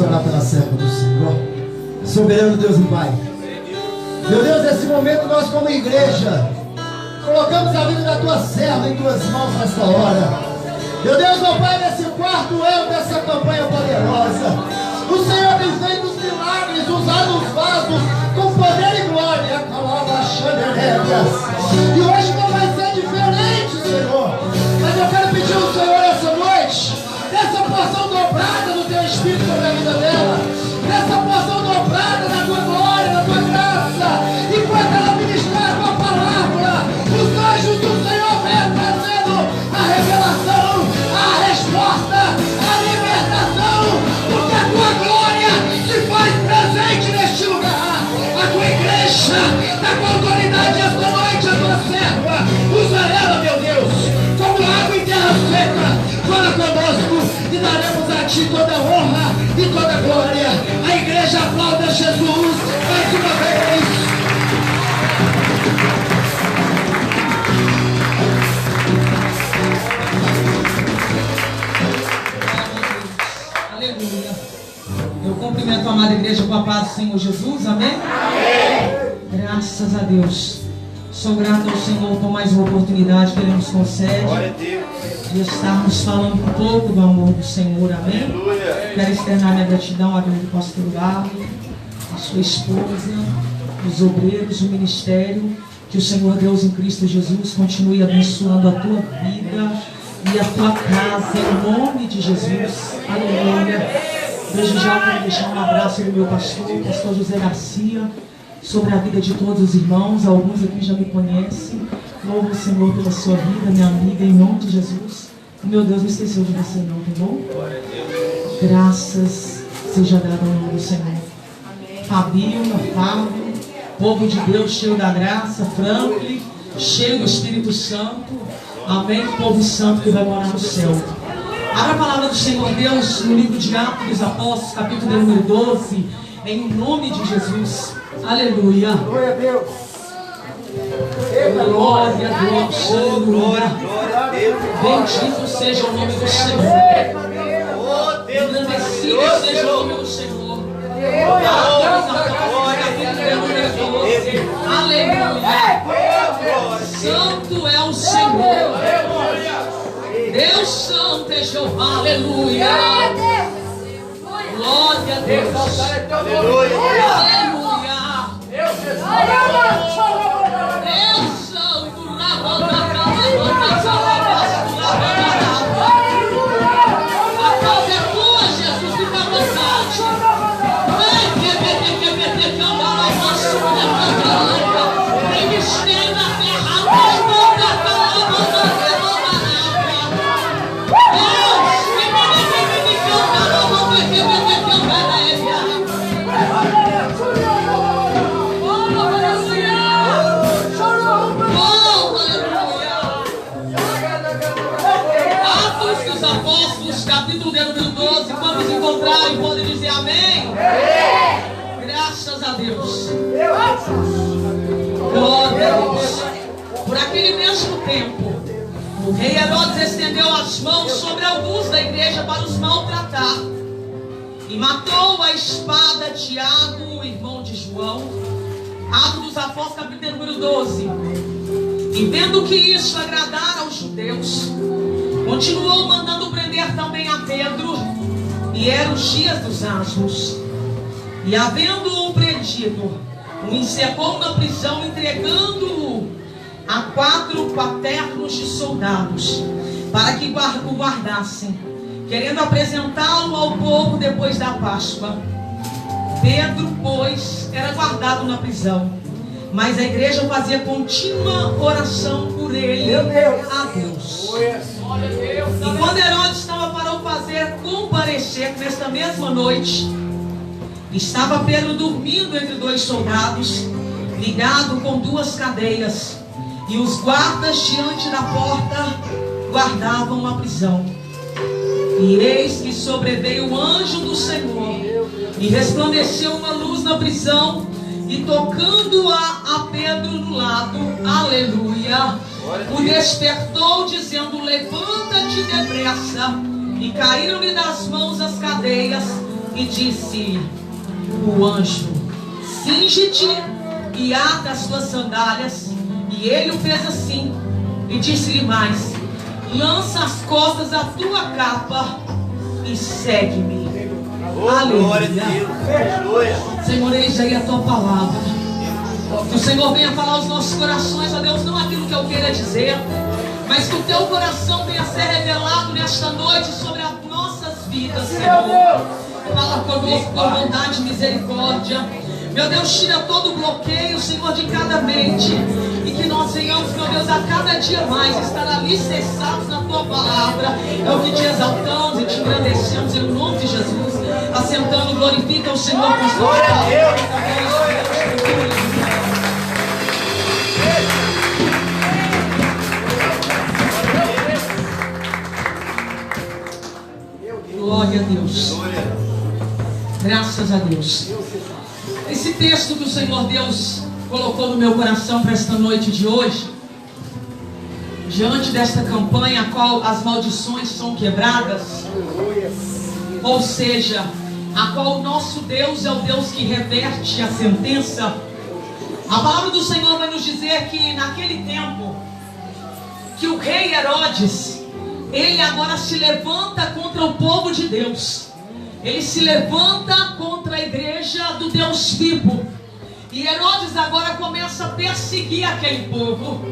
orar pela serva do Senhor. Soberano Deus e Pai, meu Deus, nesse momento nós como igreja colocamos a vida da tua serva em tuas mãos nessa hora. Meu Deus, meu Pai, nesse quarto ano dessa campanha poderosa, o Senhor tem feito os milagres, usado os vasos com poder e glória. E hoje não vai ser diferente, Senhor. Mas eu quero pedir ao Senhor essa noite, dessa porção dobrada do teu Espírito sobre a vida dela, dessa porção dobrada da tua glória, da tua graça, enquanto ela ministrar a tua palavra, os anjos do Senhor vêm trazendo a revelação, a resposta, a libertação, porque a tua glória se faz presente neste lugar. A tua igreja está com autoridade esta noite, a tua serva, usa ela, meu Deus, como água em terra seca. Fala conosco e daremos a ti toda a honra e toda a glória. A igreja aplauda Jesus mais uma vez. Aleluia. Eu cumprimento a amada igreja com a paz do Senhor Jesus, amém? Amém. Graças a Deus. Sou grato ao Senhor por mais uma oportunidade que Ele nos concede de estarmos falando um pouco do amor do Senhor, amém? Aleluia. Quero externar minha gratidão à vida do pastor Galo, a sua esposa, os obreiros, o ministério. Que o Senhor Deus em Cristo Jesus continue abençoando a tua vida e a tua casa, em nome de Jesus. Aleluia. Desde já quero deixar um abraço do meu pastor José Garcia, sobre a vida de todos os irmãos. Alguns aqui já me conhecem. Louvo o Senhor pela sua vida, minha amiga, em nome de Jesus. Meu Deus, não esqueceu de você não, tá bom? Graças seja dada ao nome do Senhor. Fabíola, Fábio, povo de Deus cheio da graça, Franklin, cheio do Espírito Santo. Amém, povo santo que vai morar no céu. Abra a palavra do Senhor Deus no livro de Atos dos Apóstolos, capítulo número 12, em nome de Jesus. Aleluia. Glória a Deus. Glória a Deus. Aleluia. Bendito seja o nome do Senhor. Engrandecido seja o nome do Senhor. Aleluia. Santo é o Senhor. Deus santo é Jeová. Aleluia. Glória a Deus. Aleluia. Deus santo. A causa é tua, Jesus, fica à vontade. Vem mistério na terra. Capítulo número 12, vamos encontrar e podem dizer amém? Graças a Deus. Glória a Deus. Por aquele mesmo tempo, o rei Herodes estendeu as mãos sobre alguns da igreja para os maltratar e matou a espada Tiago, irmão de João. Atos dos Apóstolos, capítulo número 12. E vendo que isso agradara aos judeus, continuou mandando prender também a Pedro, e eram os dias dos asmos. E havendo-o prendido, o encerrou na prisão, entregando-o a 4 quaternos de soldados, para que o guardassem, querendo apresentá-lo ao povo depois da Páscoa. Pedro, pois, era guardado na prisão, mas a igreja fazia contínua oração por ele a Deus. E quando Herodes estava para o fazer comparecer nesta mesma noite, estava Pedro dormindo entre 2 soldados, ligado com 2 cadeias, e os guardas diante da porta guardavam a prisão. E eis que sobreveio o anjo do Senhor, e resplandeceu uma luz na prisão, e tocando a Pedro no lado, aleluia, o despertou, dizendo: levanta-te depressa. E caíram-lhe das mãos as cadeias, e disse o anjo: cinge-te e ata as suas sandálias. E ele o fez assim, e disse-lhe mais: lança às costas a tua capa e segue-me. Aleluia. Senhor, eis aí a tua palavra. Que o Senhor venha falar aos nossos corações, ó Deus, não aquilo que eu queira dizer, mas que o teu coração venha ser revelado nesta noite sobre as nossas vidas, Senhor. Fala conosco por bondade e misericórdia. Meu Deus, tira todo o bloqueio, Senhor, de cada mente. E que nós venhamos, meu Deus, a cada dia mais estar alicerçados na tua palavra. É o que te exaltamos e te engrandecemos em nome de Jesus. Assentando, glorifica o Senhor com sua palavra. Glória a Deus. Graças a Deus. Esse texto que o Senhor Deus colocou no meu coração para esta noite de hoje, diante desta campanha a qual as maldições são quebradas, ou seja, a qual o nosso Deus é o Deus que reverte a sentença. A palavra do Senhor vai nos dizer que naquele tempo, que o rei Herodes, ele agora se levanta contra o povo de Deus. Ele se levanta contra a igreja do Deus vivo. E Herodes agora começa a perseguir aquele povo.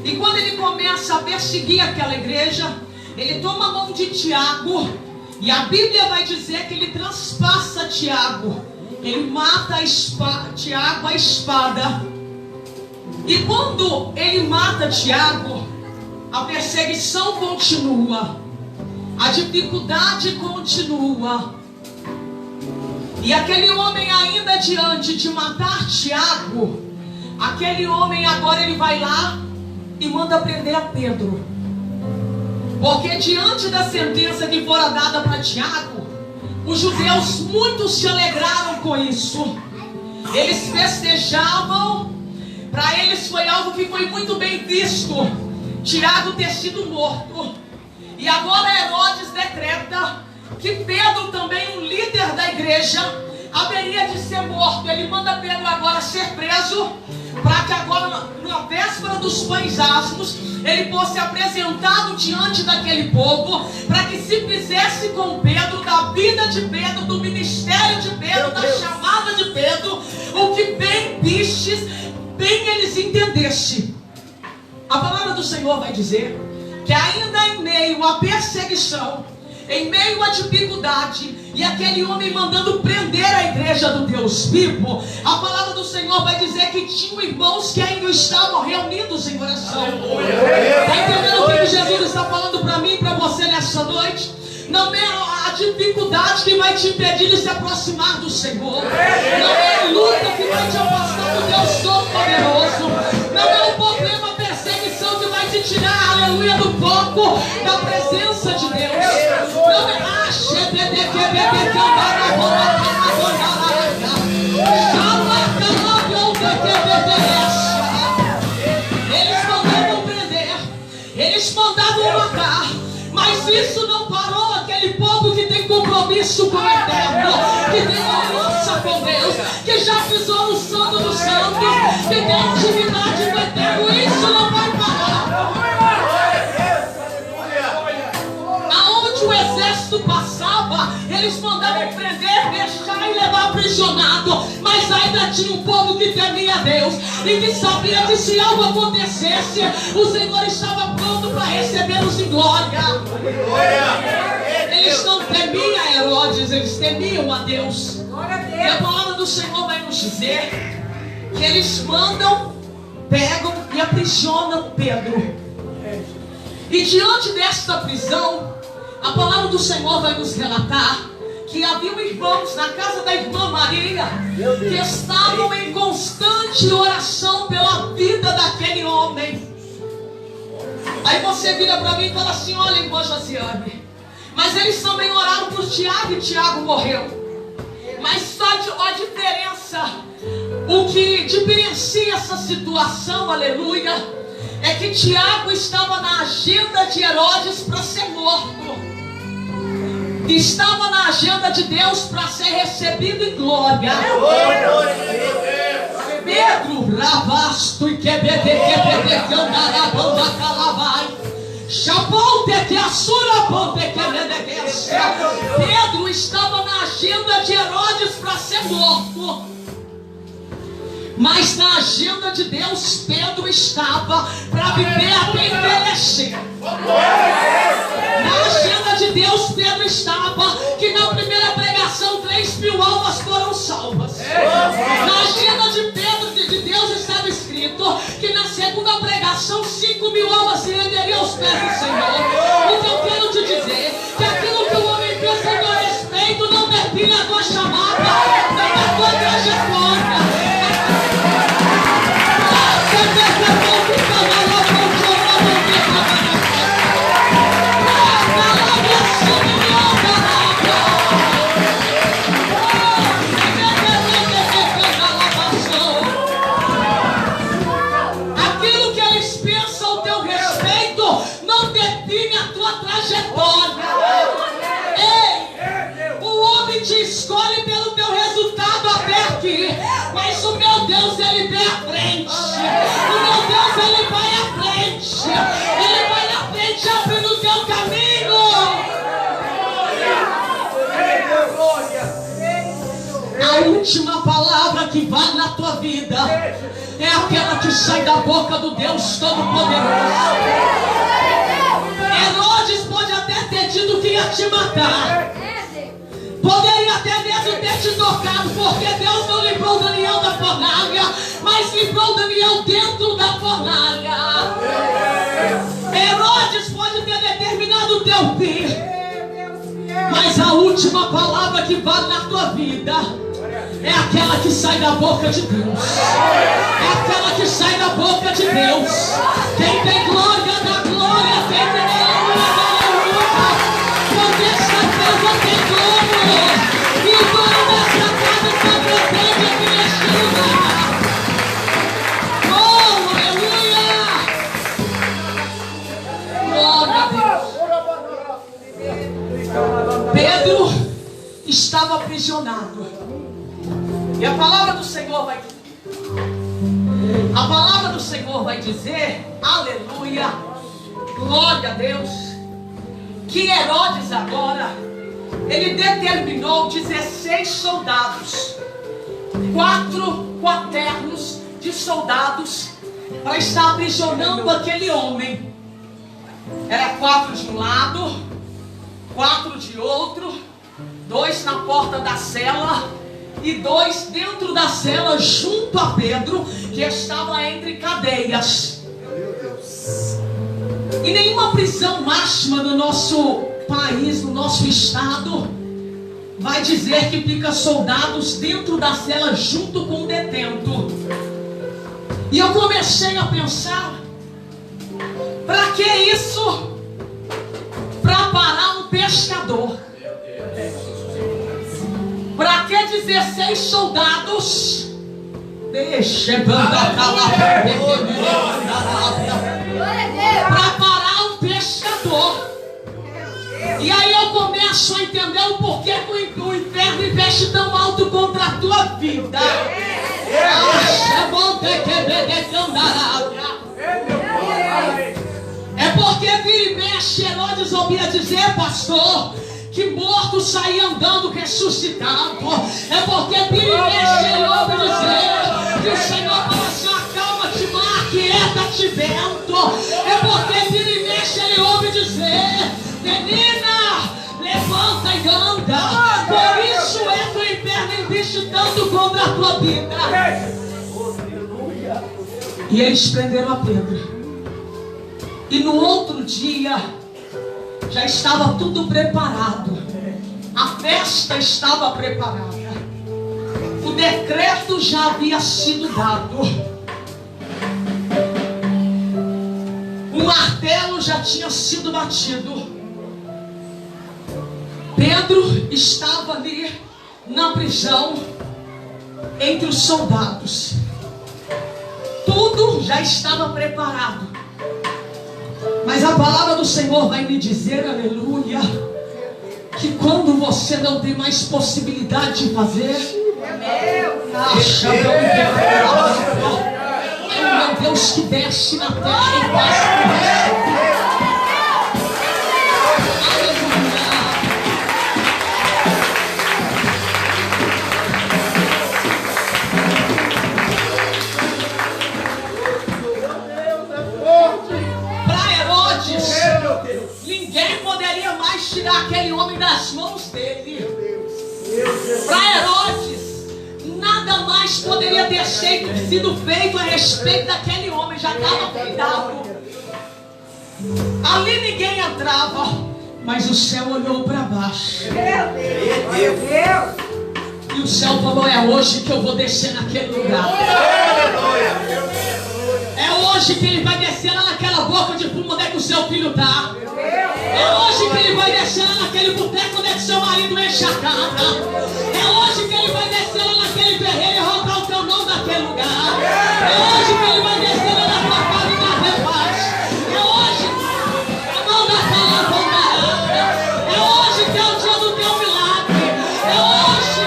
E quando ele começa a perseguir aquela igreja, ele toma a mão de Tiago. E a Bíblia vai dizer que ele transpassa Tiago. Ele mata Tiago a espada. E quando ele mata Tiago, a perseguição continua. A dificuldade continua. E aquele homem, ainda diante de matar Tiago, aquele homem agora ele vai lá e manda prender a Pedro. Porque diante da sentença que fora dada para Tiago, os judeus muitos se alegraram com isso. Eles festejavam. Para eles foi algo que foi muito bem visto, Tiago ter sido morto. E agora Herodes decreta que Pedro, também um líder da igreja, haveria de ser morto. Ele manda Pedro agora ser preso, para que agora, na véspera dos pães asmos, ele fosse apresentado diante daquele povo, para que se fizesse com Pedro, da vida de Pedro, do ministério de Pedro, da chamada de Pedro, o que bem vistes, bem eles entendessem. A palavra do Senhor vai dizer que ainda em meio à perseguição, em meio à dificuldade, e aquele homem mandando prender a igreja do Deus vivo, a palavra do Senhor vai dizer que tinham irmãos que ainda estavam reunidos em oração. Está entendendo o que Jesus está falando para mim e para você nessa noite? Não é a dificuldade que vai te impedir de se aproximar do Senhor. Não é a luta que vai te afastar do Deus Todo-Poderoso. Não é o problema, a perseguição que vai te tirar, aleluia, do foco da presença de Deus. Não é eles mandavam prender, eles mandavam matar, mas isso não parou aquele povo que tem compromisso com o Eterno, que tem aliança com Deus, que já pisou no santo dos santos, que tem intimidade com o Eterno. Isso não vai parar. Aonde o exército passava, eles mandavam prender, deixar e levar aprisionado, mas ainda tinha um povo que temia Deus e que sabia que se algo acontecesse, o Senhor estava pronto para recebê-los em glória. Eles não temiam a Herodes, eles temiam a Deus. E a palavra do Senhor vai nos dizer que eles mandam, pegam e aprisionam Pedro. E diante desta prisão, a palavra do Senhor vai nos relatar que haviam irmãos na casa da irmã Maria que estavam em constante oração pela vida daquele homem. Aí você vira para mim e fala assim: olha, irmã Josiane, mas eles também oraram por Tiago e Tiago morreu. Mas só a diferença, o que diferencia essa situação, aleluia, é que Tiago estava na agenda de Herodes para ser morto. estava na agenda de Deus para ser recebido em glória. Pedro, ravasto e quebede, candarabamba, calavai. Pedro estava na agenda de Herodes para ser morto, mas na agenda de Deus Pedro estava para viver até envelhecer. Na agenda de Deus Pedro estava que na primeira pregação 3.000 almas foram salvas. Na agenda de Pedro, de Deus, estava escrito que na segunda pregação 5.000 almas se renderiam aos pés do Senhor. Então eu quero te dizer que aquilo que o homem pensa a teu respeito não define a tua chamada, nem a tua trajetória. Aquilo que eles pensam ao teu respeito não define a tua trajetória. Ei, o homem te escolhe pelo teu resultado até aqui, mas o meu Deus, ele vem à frente. O meu Deus, ele vai à frente. Ele vai à frente abrindo o teu caminho. A última palavra que vale na tua vida é aquela que sai da boca do Deus Todo-Poderoso. Herodes pode até ter dito que ia te matar, poderia até mesmo ter te tocado, porque Deus não livrou Daniel da fornalha, mas livrou Daniel dentro da fornalha. Herodes pode ter determinado o teu fim, mas a última palavra que vale na tua vida é aquela que sai da boca de Deus. É aquela que sai da boca de Deus. Quem tem glória da glória, quem tem aleluia da aleluia. Porque certeza tem glória. E o dono dessa casa só pretende aqui neste lugar. Oh, aleluia. Glória a Deus. Pedro estava aprisionado. E a palavra do Senhor vai dizer, aleluia, glória a Deus, que Herodes agora, ele determinou 16 soldados, 4 quaternos de soldados, para estar aprisionando aquele homem. Era 4 de um lado, 4 de outro, 2 na porta da cela, e 2 dentro da cela junto a Pedro, que estava entre cadeias. E nenhuma prisão máxima no nosso país, no nosso estado, vai dizer que fica soldados dentro da cela junto com o detento. E eu comecei a pensar, para que isso? Para parar um pescador. Para que 16 soldados? Para parar um pescador. E aí eu começo a entender o porquê que o inferno investe tão alto contra a tua vida. É porque vira e mexe, Herodes ouvia dizer, pastor, que morto saía andando ressuscitado. É porque vira e mexe, ele ouve dizer que o Senhor fala assim, acalma-te, mar, aquieta-te, vento. É porque vira e mexe, ele ouve dizer, menina, levanta e anda. Por isso é que o inferno investe tanto contra a tua vida. E eles prenderam a Pedro. E no outro dia já estava tudo preparado. A festa estava preparada. O decreto já havia sido dado. O martelo já tinha sido batido. Pedro estava ali na prisão entre os soldados. Tudo já estava preparado. Mas a palavra do Senhor vai me dizer, aleluia, que quando você não tem mais possibilidade de fazer, acha meu Deus que desce na terra e faz. Ninguém poderia mais tirar aquele homem das mãos dele. Para Herodes, nada mais poderia ter sido feito a respeito daquele homem. Já estava cuidado. Ali ninguém entrava, mas o céu olhou para baixo. E o céu falou: é hoje que eu vou descer naquele lugar. É hoje que ele vai descer lá naquela boca de fumo onde é que o seu filho está. É hoje que ele vai descer lá naquele boteco onde é que seu marido enche a cara. É hoje que ele vai descer lá naquele terreiro e roubar o teu nome daquele lugar. É hoje que ele vai descer lá na tua casa e dar repaz. É hoje a mão da palavra barata. É hoje que é o dia do teu milagre. É hoje.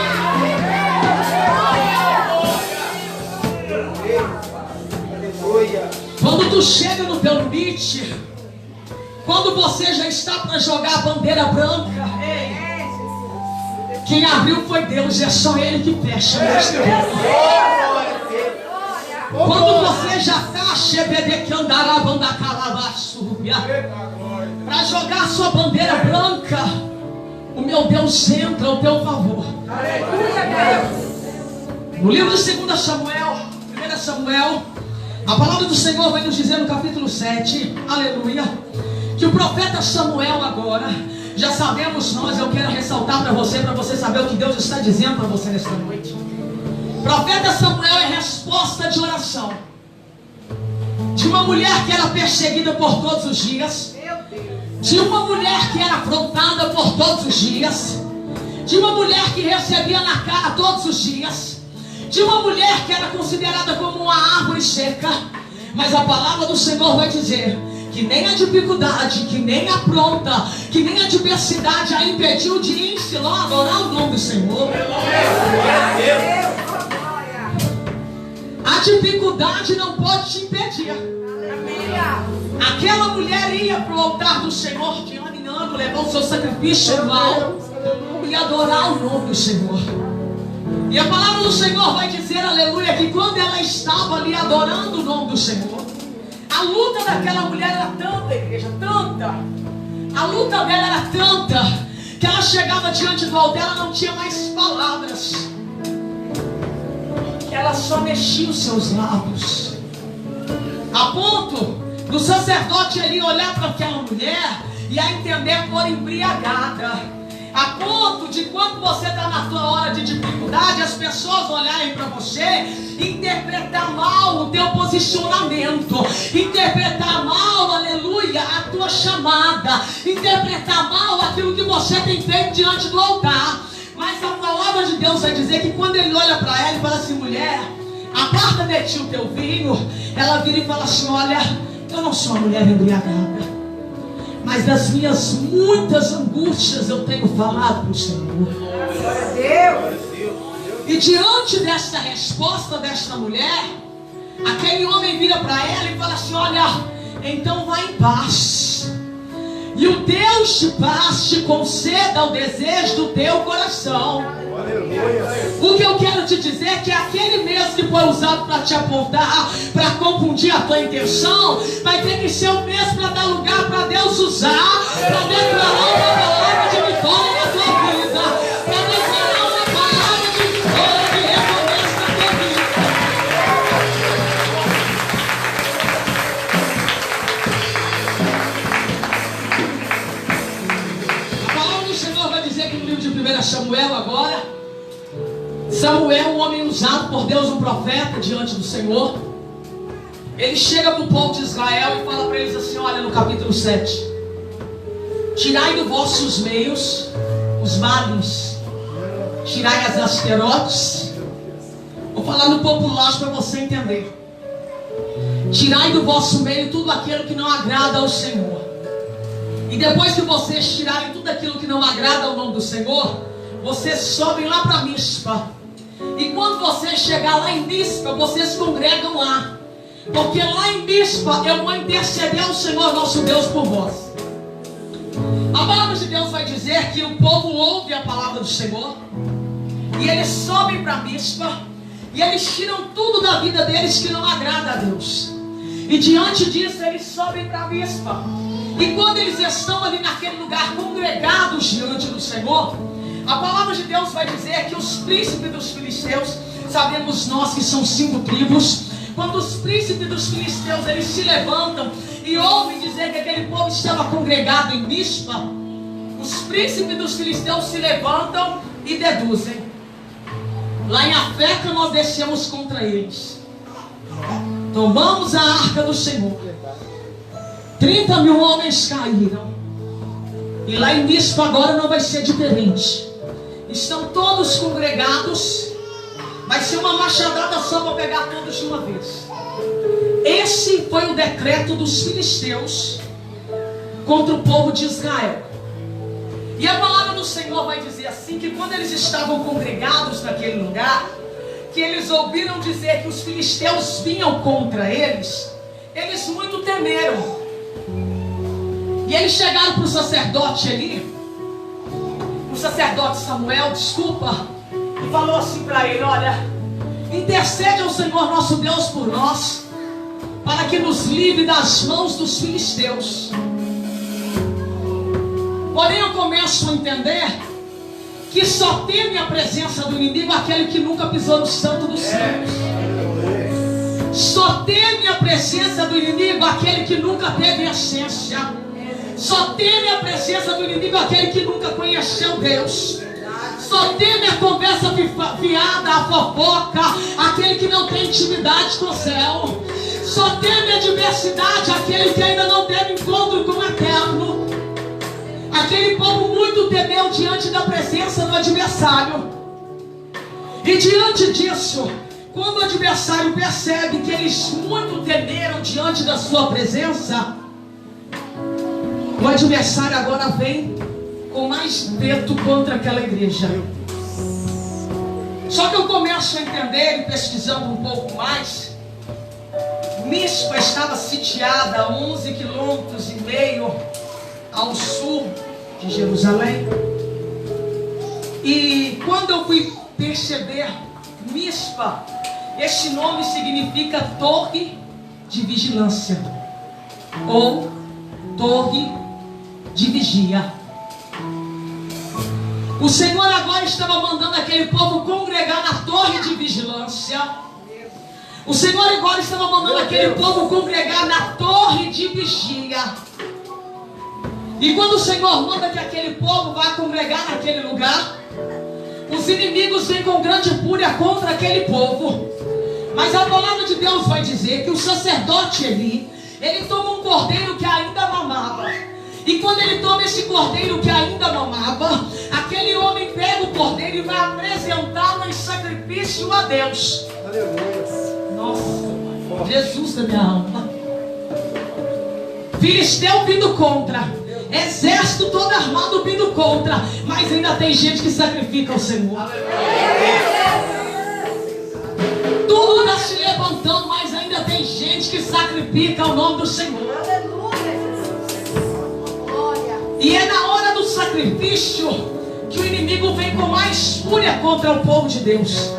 Quando tu chega no teu limite, quando você já está para jogar a bandeira branca, quem abriu foi Deus, é só Ele que fecha. Quando você já está para jogar a sua bandeira branca, o meu Deus entra ao teu favor. No livro de 2 Samuel, 1 Samuel, a palavra do Senhor vai nos dizer no capítulo 7, aleluia, que o profeta Samuel agora, já sabemos nós, eu quero ressaltar para você saber o que Deus está dizendo para você nesta noite. Profeta Samuel é resposta de oração de uma mulher que era perseguida por todos os dias, de uma mulher que era afrontada por todos os dias, de uma mulher que recebia na cara todos os dias, de uma mulher que era considerada como uma árvore seca. Mas a palavra do Senhor vai dizer que nem a dificuldade, que nem a afronta, que nem a adversidade a impediu de ir em Siló adorar o nome do Senhor. A dificuldade não pode te impedir. Aquela mulher ia para o altar do Senhor de ano em ano, levar o seu sacrifício anual e adorar o nome do Senhor. E a palavra do Senhor vai dizer, aleluia, que quando ela estava ali adorando o nome do Senhor, a luta daquela mulher era tanta, igreja, tanta. A luta dela era tanta que ela chegava diante do altar, ela não tinha mais palavras. Ela só mexia os seus lábios. A ponto do sacerdote ali olhar para aquela mulher e a entender por embriagada. A ponto de quando você está na tua hora de dificuldade, as pessoas olharem para você, interpretar mal o teu posicionamento, interpretar mal, aleluia, a tua chamada, interpretar mal aquilo que você tem feito diante do altar. Mas a palavra de Deus vai dizer que quando ele olha para ela e fala assim: mulher, aparta de ti o teu vinho, ela vira e fala assim: olha, eu não sou uma mulher embriagada, mas das minhas muitas angústias eu tenho falado para o Senhor. E diante desta resposta desta mulher, aquele homem vira para ela e fala assim: olha, então vai em paz, e o Deus de paz te conceda o desejo do teu coração. O que eu quero te dizer é que aquele mesmo que foi usado para te apontar, para confundir a tua intenção, vai ter que ser o mesmo para dar lugar para Deus usar, para declarar uma palavra de vitória na tua vida, para declarar uma palavra de vitória, de recomeço na tua vida. A palavra do Senhor vai dizer que no livro de 1 Samuel agora, Samuel, um homem usado por Deus, um profeta diante do Senhor, ele chega para o povo de Israel e fala para eles assim, olha, no capítulo 7, tirai do vossos meios os Baalins, tirai as Asterotes. Vou falar no popular para você entender. Tirai do vosso meio tudo aquilo que não agrada ao Senhor. E depois que vocês tirarem tudo aquilo que não agrada ao nome do Senhor, vocês sobem lá para Mispa. E quando vocês chegar lá em Mispa, vocês congregam lá. Porque lá em Mispa eu vou interceder ao Senhor nosso Deus por vós. A palavra de Deus vai dizer que o povo ouve a palavra do Senhor. E eles sobem para Mispa. E eles tiram tudo da vida deles que não agrada a Deus. E diante disso eles sobem para Mispa. E quando eles estão ali naquele lugar congregados diante do Senhor, a palavra de Deus vai dizer que os príncipes dos filisteus, sabemos nós que são 5 tribos, quando os príncipes dos filisteus eles se levantam e ouvem dizer que aquele povo estava congregado em Mispa, os príncipes dos filisteus se levantam e deduzem: lá em Afeca nós descemos contra eles, tomamos a arca do Senhor, 30 mil homens caíram, e lá em Mispa agora não vai ser diferente. Estão todos congregados, vai ser uma machadada só para pegar todos de uma vez. Esse foi o decreto dos filisteus contra o povo de Israel. E a palavra do Senhor vai dizer assim, que quando eles estavam congregados naquele lugar, que eles ouviram dizer que os filisteus vinham contra eles, eles muito temeram. E eles chegaram para o sacerdote ali, o sacerdote Samuel, desculpa, e falou assim para ele: olha, intercede ao Senhor nosso Deus por nós, para que nos livre das mãos dos filisteus. Porém eu começo a entender que só teme a presença do inimigo aquele que nunca pisou no santo dos santos. Só teme a presença do inimigo aquele que nunca teve essência. Só teme a presença do inimigo aquele que nunca conheceu Deus. Só teme a conversa fiada, a fofoca, aquele que não tem intimidade com o céu. Só teme a adversidade aquele que ainda não teve encontro com o eterno. Aquele povo muito temeu diante da presença do adversário. E diante disso, quando o adversário percebe que eles muito temeram diante da sua presença, o adversário agora vem com mais dedo contra aquela igreja. Só que eu começo a entender, e pesquisando um pouco mais, Mispa estava sitiada a 11,5 quilômetros ao sul de Jerusalém. E quando eu fui perceber Mispa, este nome significa torre de vigilância, ou torre de vigia. O Senhor agora estava mandando aquele povo congregar na torre de vigilância. O Senhor agora estava mandando aquele povo congregar na torre de vigia. E quando o Senhor manda que aquele povo vá congregar naquele lugar, os inimigos vêm com grande fúria contra aquele povo. Mas a palavra de Deus vai dizer que o sacerdote Eli, ele toma um cordeiro que ainda mamava. E quando ele toma esse cordeiro que ainda mamava, aquele homem pega o cordeiro e vai apresentá-lo em sacrifício a Deus. Aleluia. Nossa, Jesus da minha alma. Filisteu vindo contra, exército todo armado vindo contra, mas ainda tem gente que sacrifica ao Senhor. Tudo está se levantando, mas ainda tem gente que sacrifica ao nome do Senhor. E é na hora do sacrifício que o inimigo vem com mais fúria contra o povo de Deus.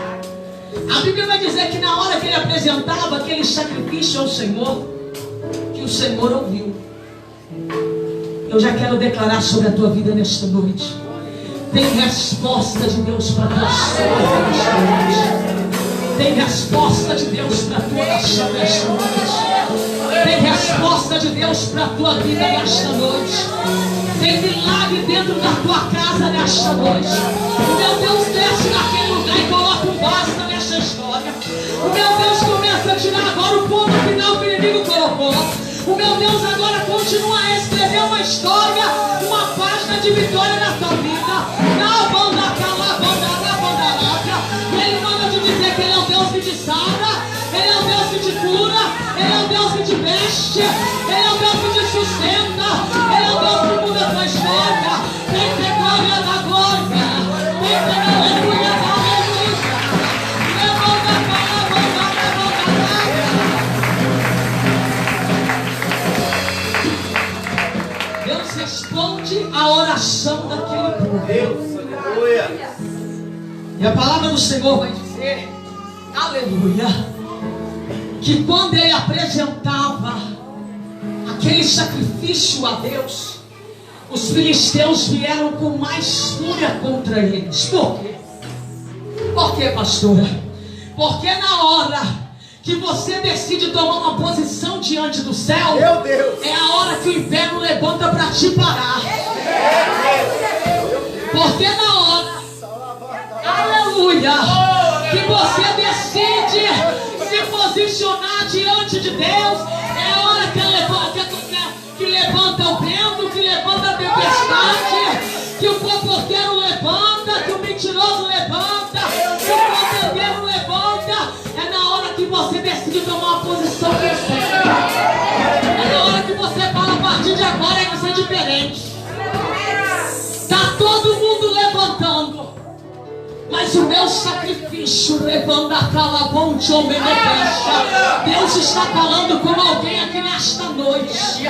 A Bíblia vai dizer que na hora que ele apresentava aquele sacrifício ao Senhor, que o Senhor ouviu. Eu já quero declarar sobre a tua vida nesta noite. Tem resposta de Deus para a tua história nesta noite. Tem resposta de Deus para a tua nação nesta noite. Tem resposta de Deus para a tua vida nesta noite. Tem milagre dentro da tua casa nesta noite. O meu Deus desce naquele lugar e coloca um basta nessa história. O meu Deus começa a tirar agora o ponto final que o inimigo colocou. O meu Deus agora continua a escrever uma história, uma página de vitória na tua vida. Na banda Ele manda te dizer que Ele é o Deus que te salva, Ele é o Deus que te cura, Ele é o Deus que te veste, Ele é o Deus que te sustenta, Ele é o Deus que da tua história. Vem ter glória da glória. Vem ter aleluia da aleluia. Levanta a mão, levanta. Deus responde a oração daquele povo. Deus, aleluia. E a palavra do Senhor vai dizer, aleluia, que quando ele apresentava aquele sacrifício a Deus, os filisteus vieram com mais fúria contra eles. Por quê? Por quê, pastora? Porque na hora que você decide tomar uma posição diante do céu, meu Deus, é a hora que o inferno levanta para te parar. Porque na hora, aleluia, que você decide se posicionar diante de Deus, é a hora que levanta o vento, que levanta a tempestade, que o fofoqueiro levanta, que o mentiroso levanta, que o contendeiro levanta. É na hora que você decide tomar uma posição certa. É na hora que você fala, a partir de agora vai ser diferente. Está todo mundo levantando, mas o meu sacrifício levanta a calabonte ou menebecha. Deus está falando com alguém aqui nesta noite.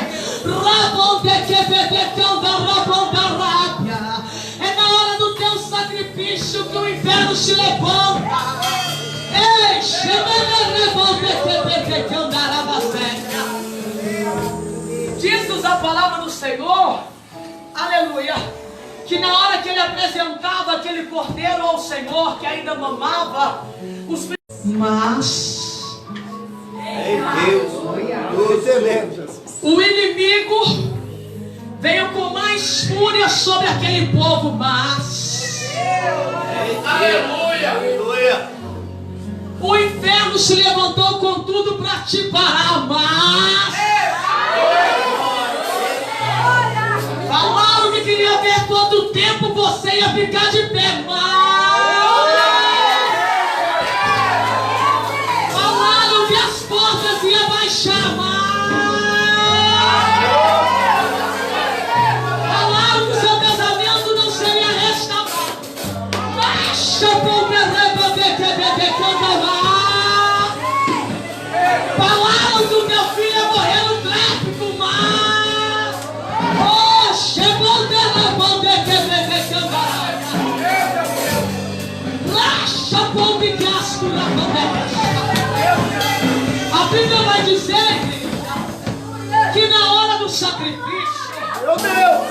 É na hora do teu sacrifício que o inferno se levanta. Ei, diz-nos a palavra do Senhor, aleluia, que na hora que ele apresentava aquele cordeiro ao Senhor, que ainda mamava, mas o inimigo veio com mais fúria sobre aquele povo, mas aleluia, o inferno se levantou com tudo para te parar, mas falaram que queria ver quanto tempo você ia ficar de pé, mas falaram que as portas iam baixar, falaram que o seu casamento não seria restaurado. Baixa por falaram que o teu filho ia morrer no tráfico, mas chegou dela, a Bíblia vai dizer que na hora do sacrifício, meu Deus,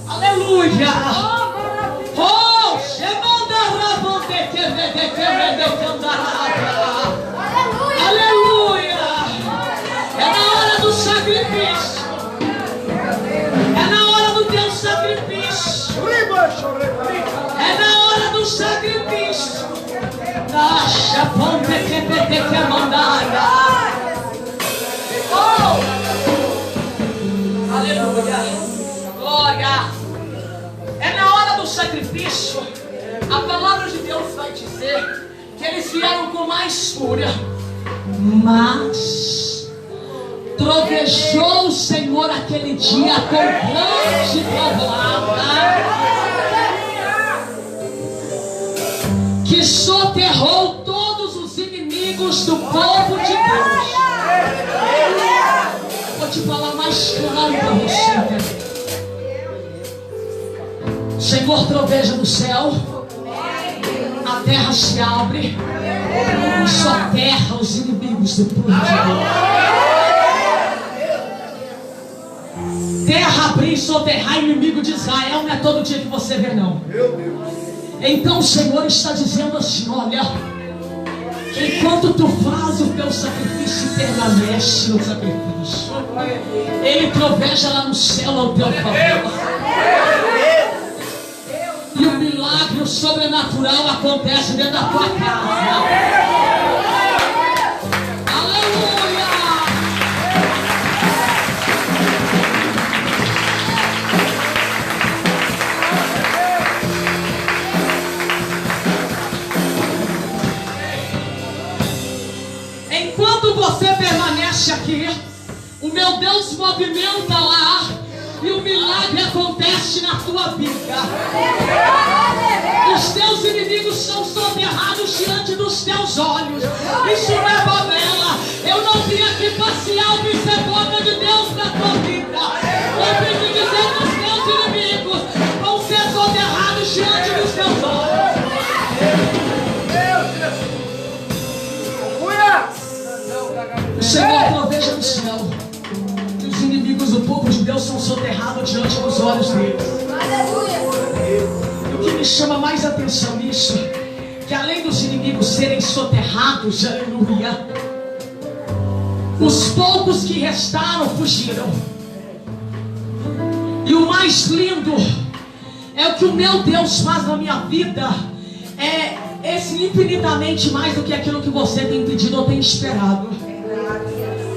aleluia, aleluia, é na hora do sacrifício, é na hora do teu sacrifício, é na hora do sacrifício. Nasce ponte que mandada. Aleluia, glória. É na hora do sacrifício. A palavra de Deus vai dizer que eles vieram com mais fúria, mas trovejou o Senhor aquele dia com grande trovoada, que soterrou todos os inimigos do povo de Deus. Vou te falar mais claro para você. O Senhor troveja no céu, a terra se abre e soterra os inimigos do povo de Deus. Terra abrir e soterrar inimigo de Israel não é todo dia que você vê, não. meu Deus. Então o Senhor está dizendo assim, olha, enquanto tu faz o teu sacrifício e permanece no sacrifício, Ele troveja lá no céu ao teu favor. E o milagre, o sobrenatural acontece dentro da tua casa. Aleluia! Enquanto você permanece aqui, o meu Deus movimenta lá e o milagre acontece na tua vida. Os teus inimigos são soterrados diante dos teus olhos. Isso não é balela. Eu não vim aqui passear, eu vim ser boca de Deus para a tua vida. Eu vim te dizer que os teus inimigos vão ser soterrados diante dos teus olhos. O Senhor proveja no céu. E os inimigos do povo de Deus são soterrados diante dos olhos deles. E o que me chama mais atenção nisso, que além dos inimigos serem soterrados, aleluia, os poucos que restaram fugiram. E o mais lindo é o que o meu Deus faz na minha vida. É infinitamente mais do que aquilo que você tem pedido ou tem esperado.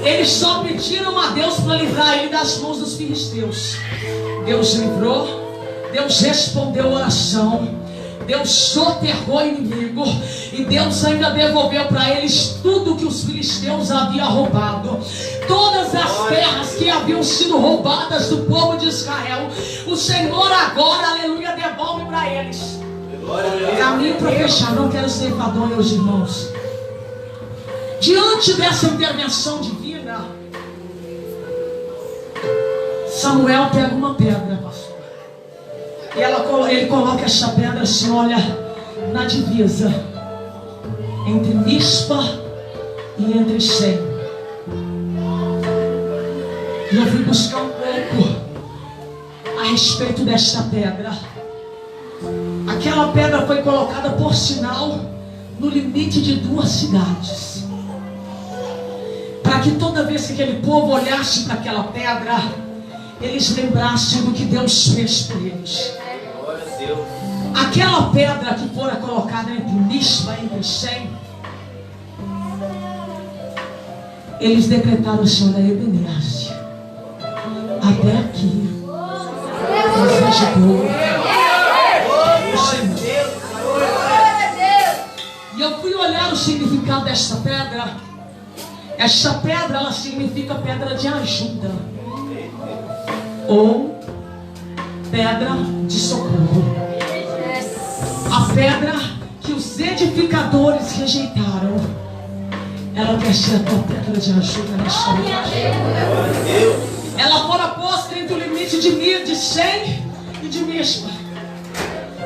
Eles só pediram a Deus para livrar ele das mãos dos filisteus. Deus livrou, Deus respondeu a oração, Deus soterrou o inimigo, e Deus ainda devolveu para eles tudo que os filisteus haviam roubado. Todas as terras que haviam sido roubadas do povo de Israel, o Senhor agora, aleluia, devolve para eles. A mim para fechar, não quero ser enfadonho aos irmãos. Diante dessa intervenção divina, Samuel pega uma pedra, pastor, e ele coloca essa pedra assim, olha, na divisa entre Mispa e entre Sem. E eu fui buscar um pouco a respeito desta pedra. Aquela pedra foi colocada, por sinal, no limite de 2 cidades, para que toda vez que aquele povo olhasse para aquela pedra, eles lembrassem do que Deus fez por eles. Aquela pedra que fora colocada entre Mispa e entre Sem, eles decretaram o Senhor da Ebenezer. Até aqui nos ajudou o Senhor. E eu fui olhar o significado desta pedra. Esta pedra, ela significa pedra de ajuda, ou pedra de socorro. A pedra que os edificadores rejeitaram, ela quer ser a tua pedra de ajuda nesta noite. Ela fora posta entre o limite de Sem e de Mispa,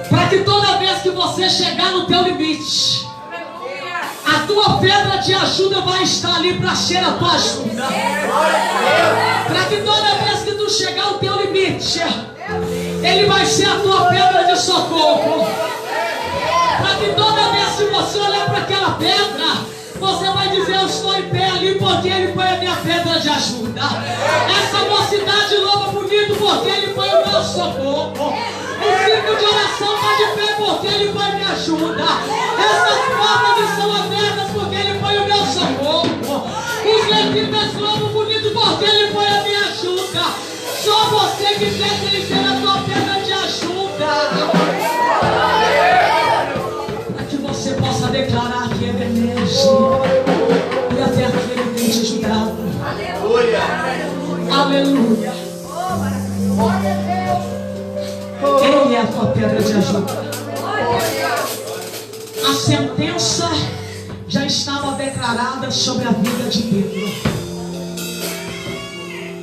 para que toda vez que você chegar no teu limite, a tua pedra de ajuda vai estar ali para ser a tua ajuda. Para que toda vez que tu chegar ao teu limite, ele vai ser a tua pedra de socorro. Para que toda vez que você olhar para aquela pedra, você vai dizer: eu estou em pé ali porque ele foi a minha pedra de ajuda. Essa mocidade louva bonito porque ele foi o meu socorro. O ciclo de oração está de pé porque ele foi minha ajuda. Essas portas estão abertas porque ele foi o meu socorro. Os levitas louvam bonito porque ele foi a minha ajuda. Só você que quer que ele seja a tua pedra de ajuda. Para que você possa declarar que ele é mesmo. E até aqui ele tem te ajudado. Aleluia. Aleluia. Ele é a tua pedra de ajuda. A sentença já estava declarada sobre a vida de Pedro.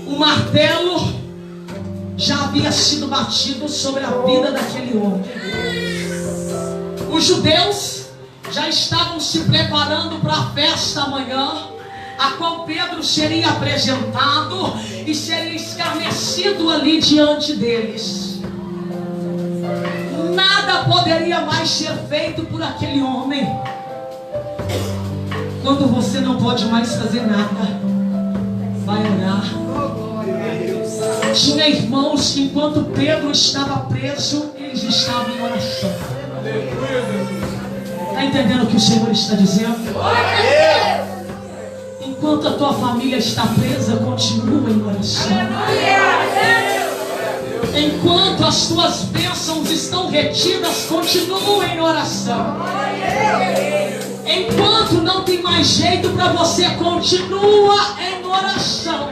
O martelo já havia sido batido sobre a vida daquele homem. Os judeus já estavam se preparando para a festa amanhã, a qual Pedro seria apresentado e seria escarnecido ali diante deles. Nada poderia mais ser feito por aquele homem. Quando você não pode mais fazer nada, vai orar. Tinha irmãos que enquanto Pedro estava preso, eles estavam em oração. Está entendendo o que o Senhor está dizendo? Enquanto a tua família está presa, continua em oração. Enquanto as tuas bênçãos estão retidas, continua em oração. Enquanto não tem mais jeito para você, continua em oração.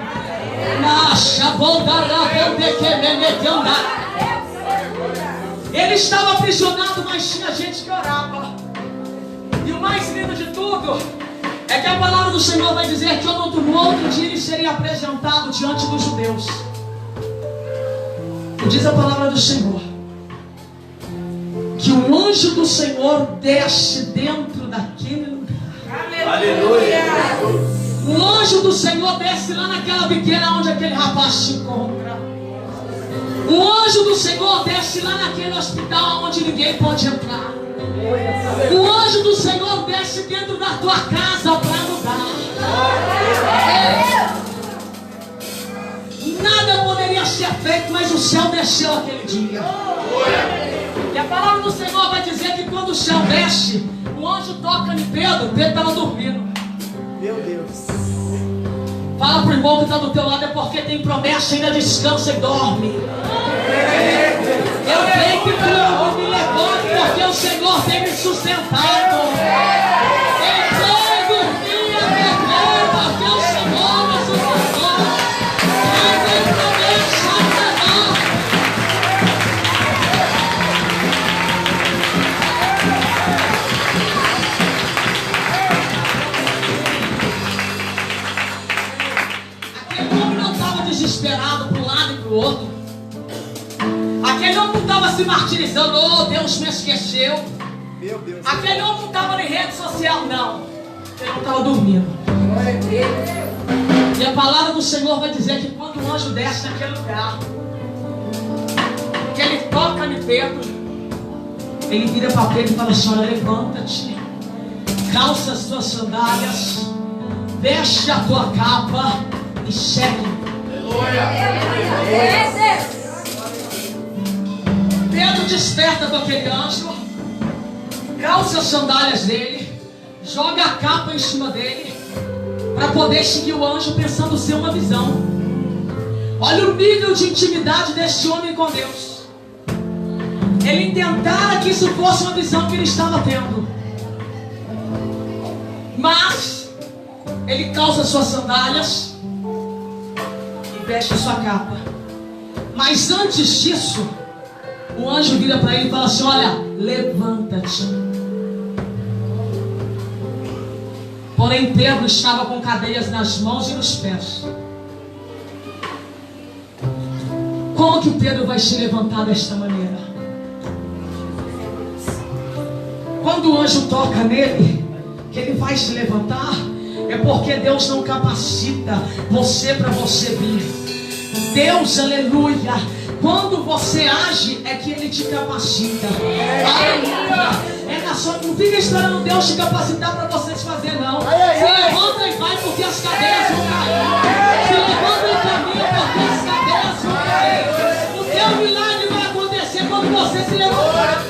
Ele estava aprisionado, mas tinha gente que orava. E o mais lindo de tudo é que a palavra do Senhor vai dizer que no outro dia ele seria apresentado diante dos judeus. E diz a palavra do Senhor que o anjo do Senhor desce dentro daquele lugar. Aleluia. O anjo do Senhor desce lá naquela biqueira onde aquele rapaz se encontra. O anjo do Senhor desce lá naquele hospital onde ninguém pode entrar. O anjo do Senhor desce dentro da tua casa para mudar. Nada poderia ser feito, mas o céu desceu aquele dia. E a palavra do Senhor vai dizer que quando o céu desce, o anjo toca em Pedro. Pedro estava dormindo. Meu Deus. Fala pro irmão que está do teu lado, é porque tem promessa, ainda descansa e dorme. Eu creio que tu me levante, porque o Senhor tem me sustentado. Eu dormia, porque o Senhor me sustentou. Não tem promessa ainda não. Aquele homem não estava desesperado para um lado e para o outro. Aquele homem não estava se martirizando, oh, Deus me esqueceu. Meu Deus. Aquele homem não estava em rede social, não. Ele não estava dormindo. E a palavra do Senhor vai dizer que quando o anjo desce naquele lugar, que ele toca em Pedro, ele vira para Pedro e fala assim: olha, levanta-te, calça as tuas sandálias, veste a tua capa e segue. Pedro desperta com aquele anjo, calça as sandálias dele, joga a capa em cima dele, para poder seguir o anjo, pensando ser uma visão. Olha o nível de intimidade desse homem com Deus. Ele intentara que isso fosse uma visão que ele estava tendo, mas ele calça suas sandálias e veste a sua capa. Mas antes disso, o anjo vira para ele e fala assim: olha, levanta-te. Porém Pedro estava com cadeias nas mãos e nos pés. Como que Pedro vai se levantar desta maneira? Quando o anjo toca nele, que ele vai se levantar, é porque Deus não capacita você para você vir. Deus, aleluia, quando você age, é que Ele te capacita. Aleluia. Não fica esperando Deus te capacitar para você se fazer, não. Se levanta e vai, porque as cadeias vão cair. Se levanta e caminha, porque as cadeias vão cair. O teu milagre vai acontecer quando você se levantar.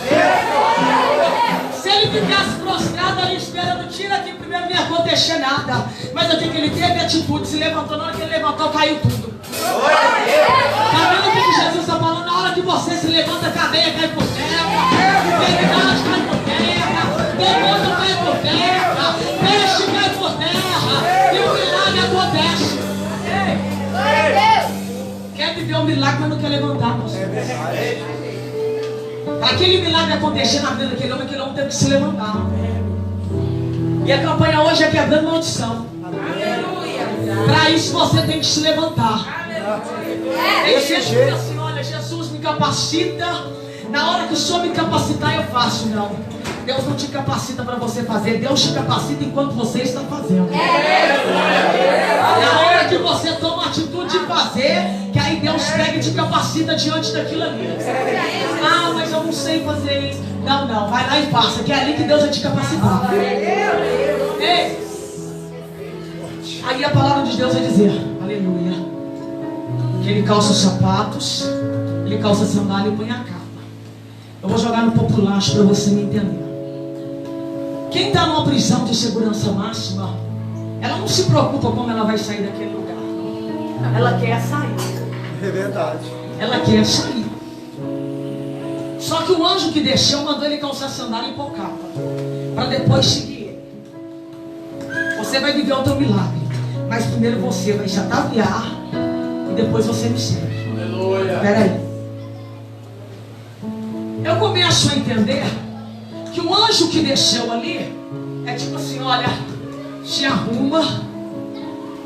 Se ele ficasse prostrado ali esperando, tira aqui primeiro, não ia acontecer nada. Mas o que ele teve? Atitude, se levantou. Na hora que ele levantou, caiu tudo. Tá vendo o que Jesus está falando? Na hora que você se levanta, a cadeia cai por terra, enfermidade cai por terra, demônio cai por terra, peixe cai por terra, e o milagre acontece. Quer viver um milagre, mas não quer levantar, você. Para aquele milagre acontecer na vida daquele homem teve que se levantar. E a campanha hoje é quebrando maldição. Para isso você tem que se levantar. Jesus diz assim: olha, Jesus me capacita. Na hora que o Senhor me capacitar, eu faço. Não, Deus não te capacita para você fazer, Deus te capacita enquanto você está fazendo. Na hora que você toma a atitude de fazer, que aí Deus pega e te capacita diante daquilo ali. Ah, mas eu não sei fazer isso. Não, vai lá e faça, que é ali que Deus vai te capacitar. Ei. Aí a palavra de Deus vai dizer, aleluia, que ele calça os sapatos, ele calça a sandália e põe a capa. Eu vou jogar no populacho para você me entender. Quem está numa prisão de segurança máxima, ela não se preocupa como ela vai sair daquele lugar. Ela quer sair. É verdade. Ela quer sair. Só que o anjo que desceu mandou ele calçar a sandália e pôr capa, para depois seguir ele. Você vai viver o teu milagre, mas primeiro você vai se ataviar, e depois você me segue. Aleluia. Espera aí. Eu começo a entender que o anjo que desceu ali é tipo assim, olha, se arruma,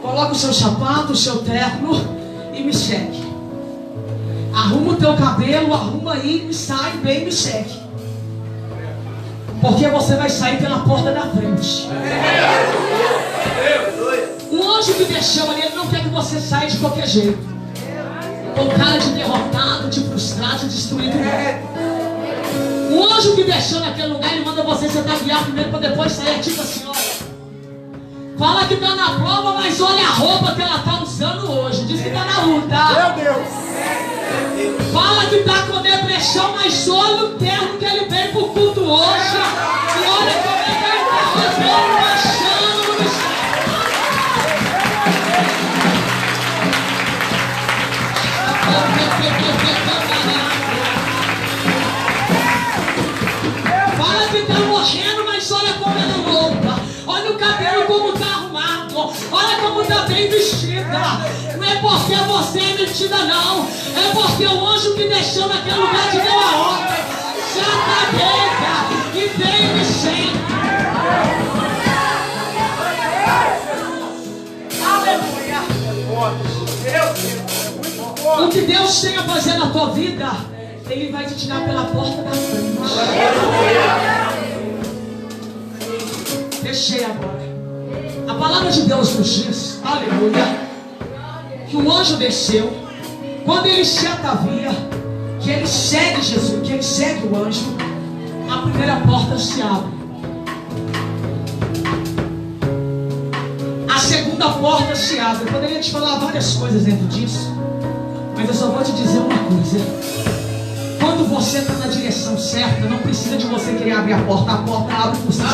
coloca o seu sapato, o seu terno e me segue. Arruma o teu cabelo, arruma aí, me sai bem e me segue. Porque você vai sair pela porta da frente. O anjo que desceu ali, ele não quer que você saia de qualquer jeito. Com cara de derrotado, de frustrado, de destruído. O anjo que desceu naquele lugar, ele manda você sentar guiar primeiro para depois sair. Tipo assim, olha, fala que tá na prova, mas olha a roupa que ela tá usando hoje. Diz que tá na luta. Meu Deus. Fala que tá com depressão, mas olha o terno que ele veio pro culto hoje. E olha como é que ele tá fazendo, baixando no mistério. Fala que tá morrendo, mas olha como ela louca. Olha o cabelo como tá arrumado. Olha como tá bem vestida. Não é porque você é metida não. É porque o anjo que desceu naquele lugar te deu a ordem. Se acabeca e veio me segue. Aleluia. O que Deus tem a fazer na tua vida, Ele vai te tirar pela porta da frente. Fechei agora. A palavra de Deus nos diz, aleluia, que o anjo desceu. Quando ele se atavia, que ele segue Jesus, que ele segue o anjo, a primeira porta se abre. A segunda porta se abre. Eu poderia te falar várias coisas dentro disso, mas eu só vou te dizer uma coisa. Quando você está na direção certa, não precisa de você querer abrir a porta abre por si só.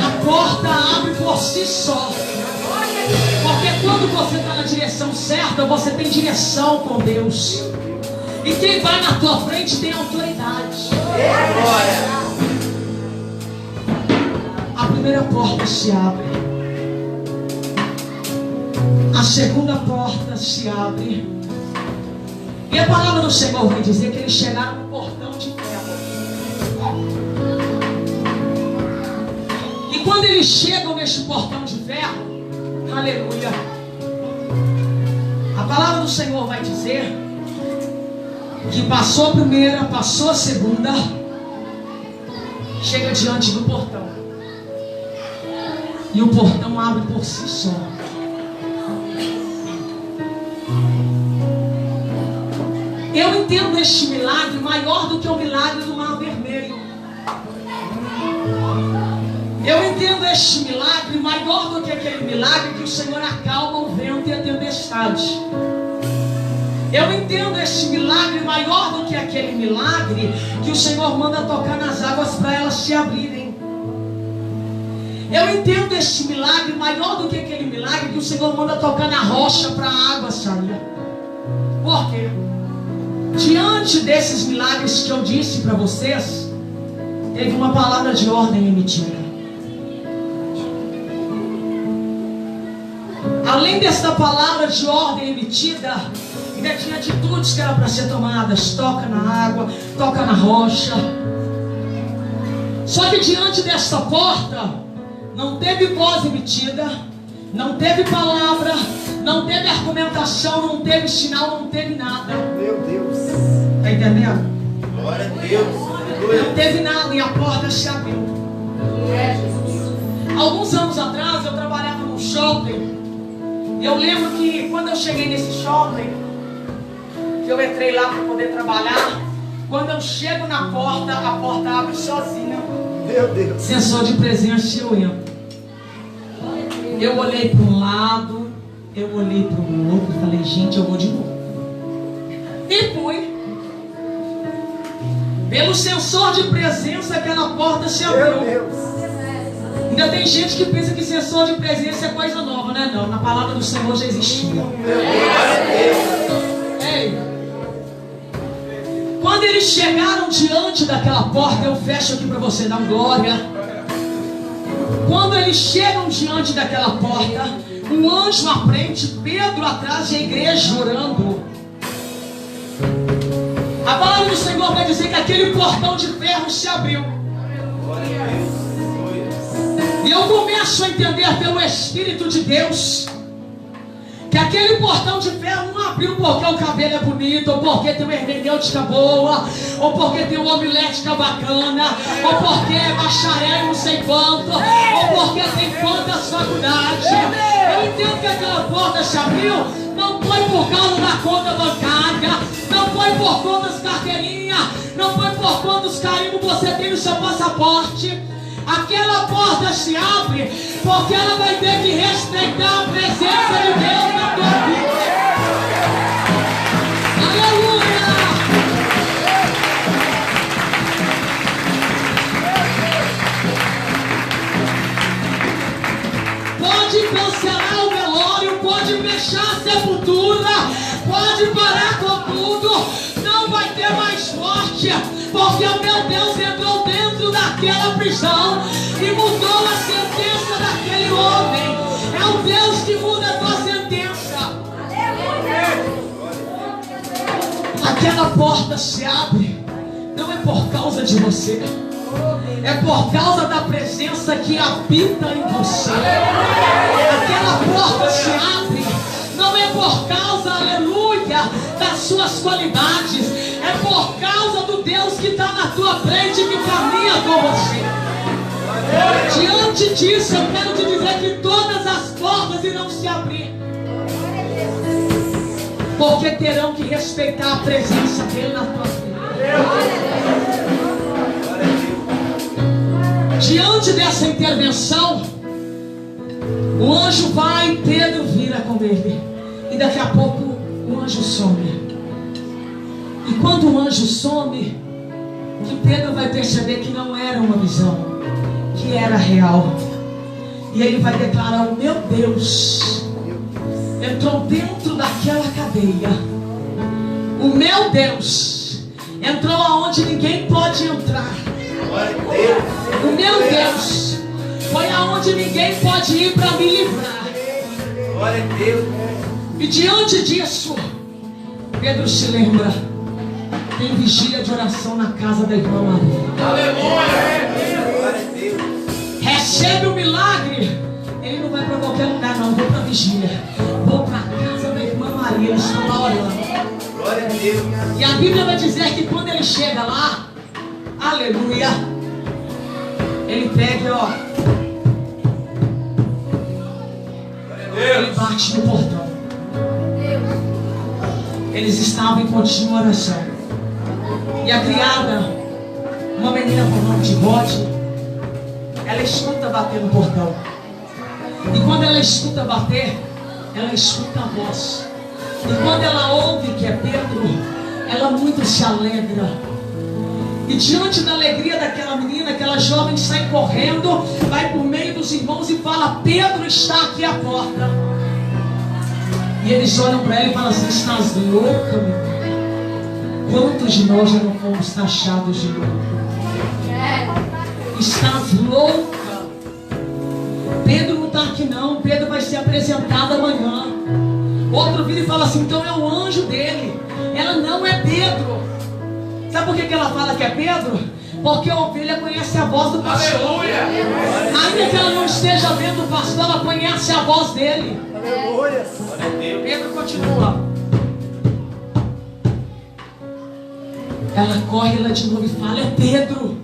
A porta abre por si só. Porque quando você está na direção certa, você tem direção com Deus. E quem vai na tua frente tem autoridade. A primeira porta se abre. A segunda porta se abre. E a palavra do Senhor vai dizer que eles chegaram no portão de ferro. E quando eles chegam neste portão de ferro, aleluia, a palavra do Senhor vai dizer que passou a primeira, passou a segunda, chega diante do portão. E o portão abre por si só. Eu entendo este milagre maior do que o milagre do Mar Vermelho. Eu entendo este milagre maior do que aquele milagre que o Senhor acalma o vento e a tempestade. Eu entendo este milagre maior do que aquele milagre que o Senhor manda tocar nas águas para elas se abrirem. Eu entendo este milagre maior do que aquele milagre que o Senhor manda tocar na rocha para a água sair. Por quê? Diante desses milagres que eu disse para vocês, teve uma palavra de ordem emitida. Além desta palavra de ordem emitida, ainda tinha atitudes que eram para ser tomadas. Toca na água, toca na rocha. Só que diante desta porta, não teve voz emitida, não teve palavra, não teve argumentação, não teve sinal, não teve nada. Meu Deus. Está entendendo? Glória a Deus. Não teve nada e a porta se abriu. Alguns anos atrás eu trabalhava num shopping. Eu lembro que quando eu cheguei nesse shopping, que eu entrei lá para poder trabalhar, quando eu chego na porta, a porta abre sozinha. Meu Deus. Sensor de presença, eu entro. Eu olhei para um lado, eu olhei para o outro e falei, gente, eu vou de novo. E fui. Pelo sensor de presença, aquela porta se abriu. Meu Deus. Ainda tem gente que pensa que sensor de presença é coisa nova, né? Não, na palavra do Senhor já existia. Ei, quando eles chegaram diante daquela porta, eu fecho aqui para você dar glória. Quando eles chegam diante daquela porta, um anjo à frente, Pedro atrás e a igreja orando. A palavra do Senhor vai dizer que aquele portão de ferro se abriu. E eu começo a entender pelo Espírito de Deus que aquele portão de ferro não abriu porque o cabelo é bonito, ou porque tem uma hermenêutica boa, ou porque tem uma homilética bacana, ou porque é bacharel e não sei quanto, ou porque tem quantas faculdades. Eu entendo que aquela porta se abriu, não foi por causa da conta bancária, não foi por conta das carteirinhas, não foi por conta dos carimbos que você tem no seu passaporte. Aquela porta se abre porque ela vai ter que respeitar a presença de Deus na tua vida. Aleluia! Pode cancelar o velório, pode fechar a sepultura, pode parar com tudo, não vai ter mais morte, porque o meu Deus entrou dentro daquela prisão e mudou a sentença daquele homem. É o Deus que muda a tua sentença. Aquela porta se abre, não é por causa de você, é por causa da presença que habita em você. Aquela porta se abre, não é por causa, aleluia, das suas qualidades, é por causa do Deus que está na tua frente e que caminha com você. Diante disso, eu quero te dizer que todas as portas irão se abrir, porque terão que respeitar a presença dele na tua vida. Diante dessa intervenção, o anjo vai, Pedro vira com ele, e daqui a pouco o anjo some. E quando o anjo some, que Pedro vai perceber que não era uma visão, que era real. E ele vai declarar: o meu Deus entrou dentro daquela cadeia. O meu Deus entrou aonde ninguém pode entrar. O meu Deus foi aonde ninguém pode ir para me livrar. E diante disso, Pedro se lembra: tem vigília de oração na casa da irmã Maria. Aleluia! Recebe o milagre. Ele não vai para qualquer lugar, não. Vou para a vigília, vou para a casa da irmã Maria. Eles estão lá orando. Glória a Deus. E a Bíblia vai dizer que quando ele chega lá, aleluia, ele pega, ó, ele bate no portão. Eles estavam em contínua oração. E a criada, uma menina com o nome de Rod, ela escuta bater no portão. E quando ela escuta bater, ela escuta a voz. E quando ela ouve que é Pedro, ela muito se alegra. E diante da alegria daquela menina, aquela jovem sai correndo, vai por meio dos irmãos e fala: Pedro está aqui à porta. E eles olham para ela e falam assim: estás louca, meu irmão? Quantos de nós já não fomos taxados de louco? Estás louca? Pedro não está aqui não, Pedro vai ser apresentado amanhã. Outro vira e fala assim: então é o anjo dele. Ela: não é Pedro. Sabe por que ela fala que é Pedro? Porque a ovelha conhece a voz do pastor. Aleluia. Ainda que ela não esteja vendo o pastor, ela conhece a voz dele. Aleluia. Pedro continua. Ela corre lá de novo e fala: é Pedro.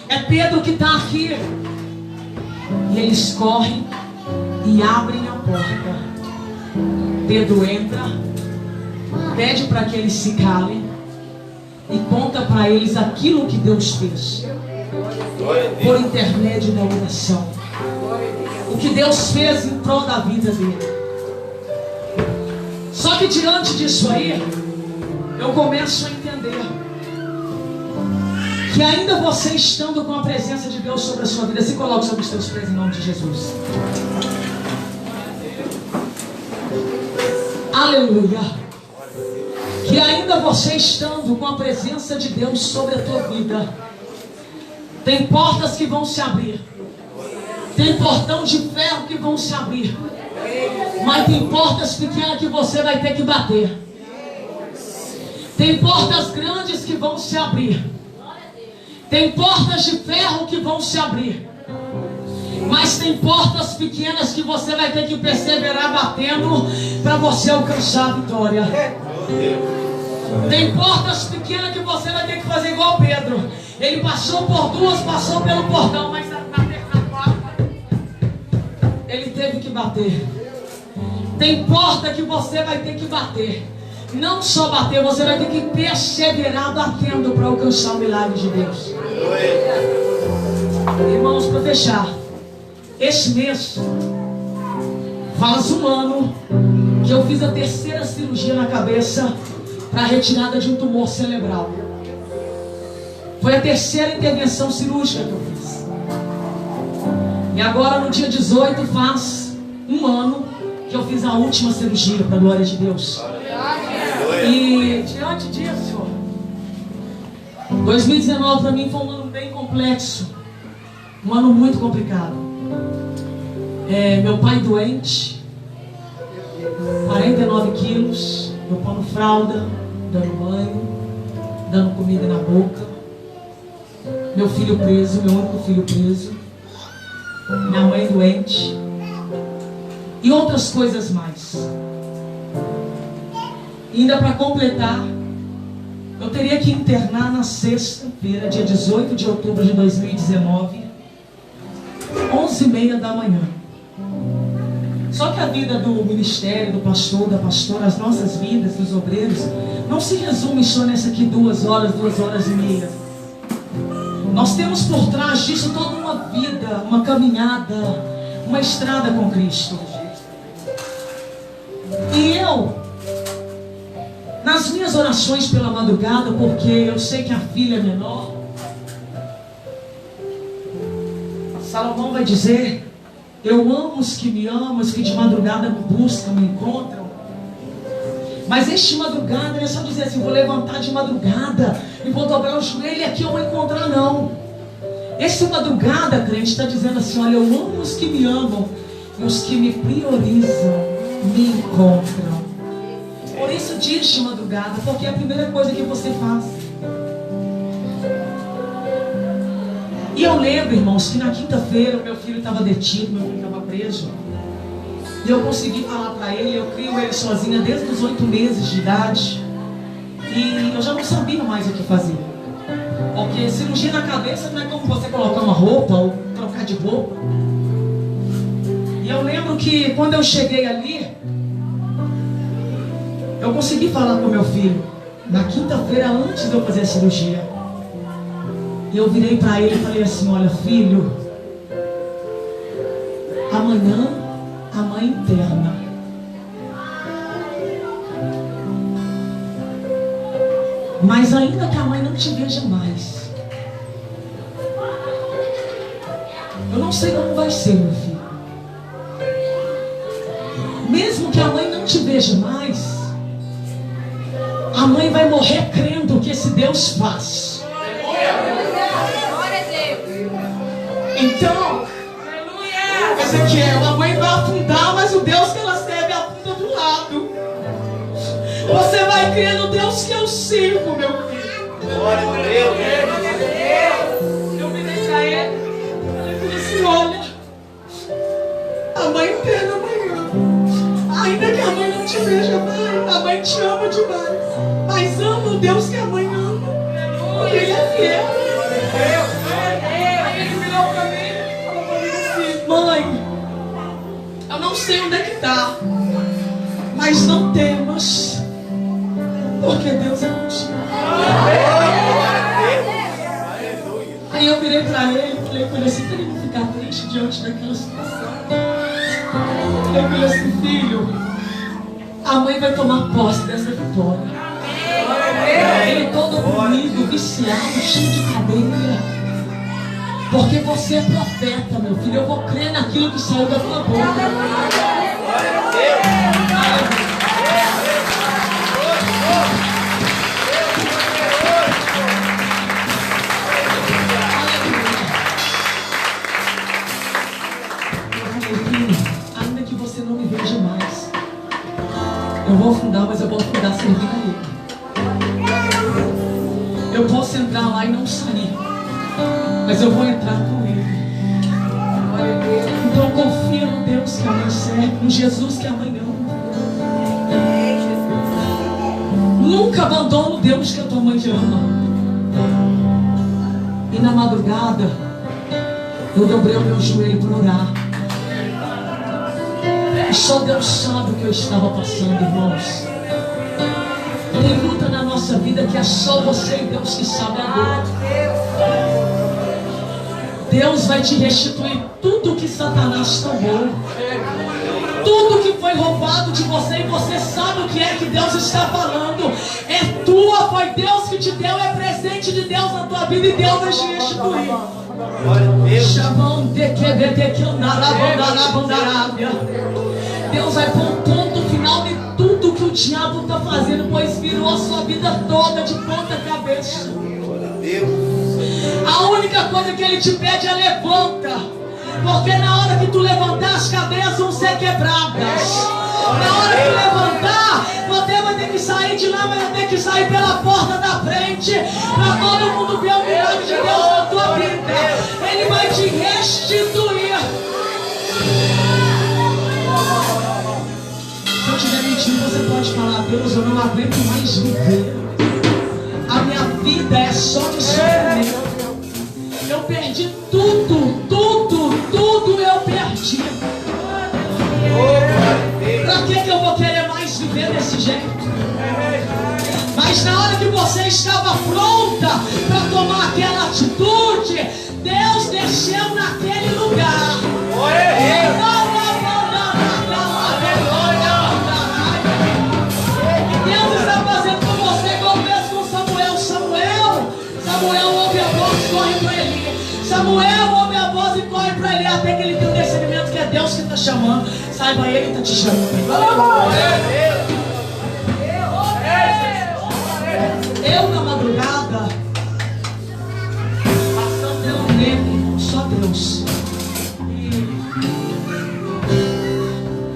É Pedro que está aqui. E eles correm e abrem a porta. Pedro entra, pede para que eles se calem e conta para eles aquilo que Deus fez por intermédio da oração. O que Deus fez em prol da vida dele. Só que diante disso aí, eu começo a entender que ainda você estando com a presença de Deus sobre a sua vida, se coloque sobre os teus pés em nome de Jesus. Aleluia. Que ainda você estando com a presença de Deus sobre a tua vida, tem portas que vão se abrir, tem portão de ferro que vão se abrir, Mas tem portas pequenas que você vai ter que bater. Tem portas grandes que vão se abrir. Tem portas de ferro que vão se abrir. Mas tem portas pequenas que você vai ter que perseverar batendo para você alcançar a vitória. Tem portas pequenas que você vai ter que fazer igual Pedro. Ele passou por duas, passou pelo portão, mas na quarta ele teve que bater. Tem porta que você vai ter que bater. Não só bater, você vai ter que perseverar batendo para alcançar o milagre de Deus. Irmãos, para fechar, esse mês faz um ano que eu fiz a terceira cirurgia na cabeça para a retirada de um tumor cerebral. Foi a terceira intervenção cirúrgica que eu fiz. E agora no dia 18 faz um ano que eu fiz a última cirurgia, para a glória de Deus. E diante disso, 2019 para mim foi um ano bem complexo. Um ano muito complicado. Meu pai doente, 49 quilos, eu pondo fralda, dando banho, dando comida na boca. Meu filho preso, meu único filho preso. Minha mãe doente. E outras coisas mais. E ainda para completar, eu teria que internar na sexta-feira, dia 18 de outubro de 2019, 11h30 da manhã. Só que a vida do ministério, do pastor, da pastora, as nossas vidas, dos obreiros, não se resume só nessa aqui 2 horas, 2h30. Nós temos por trás disso toda uma vida, uma caminhada, uma estrada com Cristo. E eu, nas minhas orações pela madrugada, porque eu sei que a filha é menor, Salomão vai dizer: eu amo os que me amam, os que de madrugada me buscam, me encontram. Mas este madrugada não é só dizer assim, vou levantar de madrugada e vou dobrar o joelho e aqui eu vou encontrar, não. Esse madrugada, crente, está dizendo assim: olha, eu amo os que me amam e os que me priorizam me encontram. Por isso diz de madrugada, porque é a primeira coisa que você faz. E eu lembro, irmãos, que na quinta-feira o meu filho estava detido, meu filho estava preso. E eu consegui falar para ele, eu crio ele sozinha desde os 8 meses de idade. E eu já não sabia mais o que fazer. Porque cirurgia na cabeça não é como você colocar uma roupa ou trocar de roupa. E eu lembro que quando eu cheguei ali, eu consegui falar com meu filho. Na quinta-feira, antes de eu fazer a cirurgia. E eu virei para ele e falei assim: olha, filho, amanhã a mãe interna. Mas ainda que a mãe não te veja mais, eu não sei como vai ser, meu filho. Mesmo que a mãe não te veja mais, a mãe vai morrer crendo que esse Deus faz. Então, Ezequiel, a mãe vai afundar, mas o Deus que ela serve afunda do lado. Você vai crer no Deus que eu sirvo, meu filho. Glória a Deus. Eu virei pra ele, falei assim: olha, a mãe interna amanhã. Ainda que a mãe não te veja mais, a mãe te ama demais. Mas ama o Deus que a mãe ama, porque Ele é fiel. Ele virou pra mim e falou pra mim assim: mãe, eu não sei onde é que tá, mas não temas, porque Deus é contigo. Aí eu virei pra ele e falei com ele assim: pra ele não ficar triste diante daquela situação. Eu falei assim: filho, a mãe vai tomar posse dessa vitória. Ele todo dormido, viciado, cheio de cadeia. Porque você é profeta, meu filho. Eu vou crer naquilo que saiu da tua boca. Ainda que você não me veja lugar, mas eu vou cuidar servir a Ele. Eu posso entrar lá e não sair, mas eu vou entrar com Ele. Então confia no Deus que a mãe serve, no Jesus que a mãe ama. Nunca abandona o Deus que a tua mãe te ama. E na madrugada eu dobrei o meu joelho para orar. E só Deus sabe o que eu estava passando, irmãos. Tem luta na nossa vida que é só você e Deus que sabe a dor. Deus vai te restituir tudo que Satanás tomou. Tudo que foi roubado de você, e você sabe o que é que Deus está falando. É tua, foi Deus que te deu, é presente de Deus na tua vida, e Deus vai te restituir. Deus vai pôr um ponto final de tudo que o diabo está fazendo, pois virou a sua vida toda de ponta cabeça. A única coisa que Ele te pede é levanta, porque na hora que tu levantar, as cadeias vão ser quebradas. Na hora que levantar, você vai ter que sair de lá, mas vai ter que sair pela porta da frente, para todo mundo ver o milagre de Deus na tua vida. Ele vai te restituir. Se eu estiver mentindo, você pode falar: Deus, eu não aguento mais viver. A minha vida é só de sofrimento. Eu perdi tudo eu perdi. Pra que eu vou querer mais viver desse jeito? Mas na hora que você estava pronta para tomar aquela atitude, Deus desceu naquele lugar. Deus está fazendo com você igual fez com Samuel. Samuel ouve a voz e corre para ele. Samuel ouve a voz e corre para ele, até que ele tem um discernimento que é Deus que está chamando. Saiba, Ele está te chamando. Eu na madrugada, passando pelo tempo, só Deus.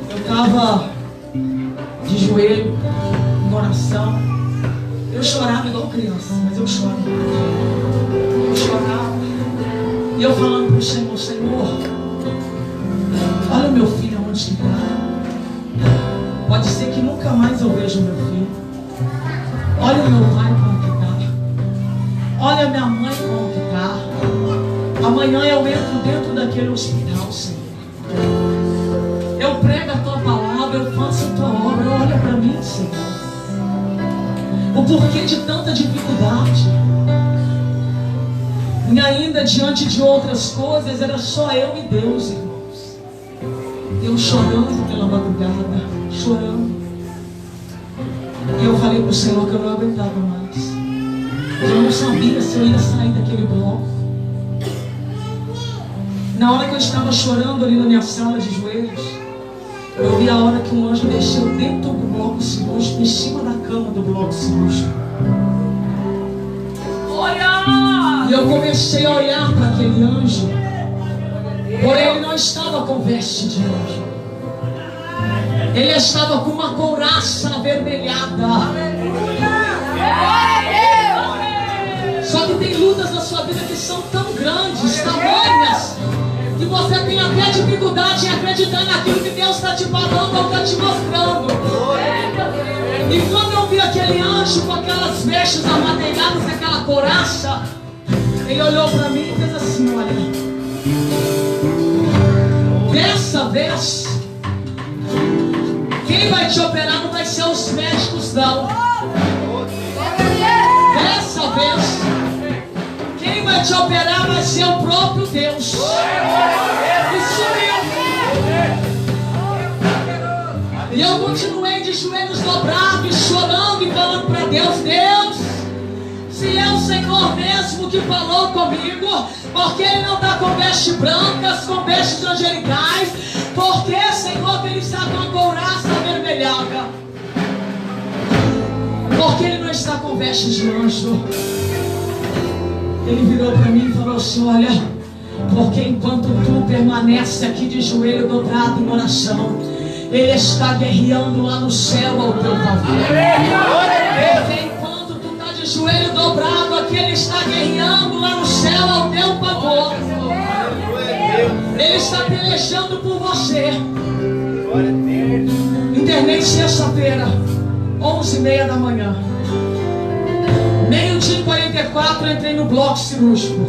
Eu estava de joelho, em oração. Eu chorava igual criança, mas eu chorava. Eu chorava. E eu falando para o Senhor: Senhor, olha o meu filho onde está. Pode ser que nunca mais eu veja o meu filho. Olha o meu pai como que está. Olha a minha mãe como que está. Amanhã eu entro dentro daquele hospital, Senhor. Eu prego a tua palavra, eu faço a tua obra. Olha para mim, Senhor. O porquê de tanta dificuldade. E ainda diante de outras coisas, era só eu e Deus, irmãos. Eu chorando pela madrugada, chorando. E eu falei para o Senhor que eu não aguentava mais. Eu não sabia se eu ia sair daquele bloco. Na hora que eu estava chorando ali na minha sala de joelhos, eu vi a hora que um anjo desceu dentro do bloco cirúrgico, em cima da cama do bloco cirúrgico. E eu comecei a olhar para aquele anjo, porém ele não estava com veste de anjo. Ele estava com uma couraça avermelhada. Só que tem lutas na sua vida que são tão grandes, tamanhas, que você tem até dificuldade em acreditar naquilo que Deus está te falando ou está te mostrando. E quando eu vi aquele anjo com aquelas vestes amareladas, aquela couraça, ele olhou para mim e fez assim: olha, dessa vez quem vai te operar não vai ser os médicos, não. Dessa vez quem vai te operar vai ser o próprio Deus. E eu continuei de joelhos dobrados, chorando e falando para Deus: Deus, se é o Senhor mesmo que falou comigo, porque Ele não está com vestes brancas, com vestes angelicais, porque, Senhor, que Ele está com a couraça avermelhada, porque Ele não está com vestes de anjo. Ele virou para mim e falou assim: olha, porque enquanto tu permanece aqui de joelho dobrado em oração, Ele está guerreando lá no céu ao teu favor. Enquanto tu está de joelho dobrado aqui, Ele está guerreando lá no céu ao teu favor. Ele está pelejando por você. Internei sexta-feira, 11h30 da manhã. Meio-dia e 44, entrei no bloco cirúrgico.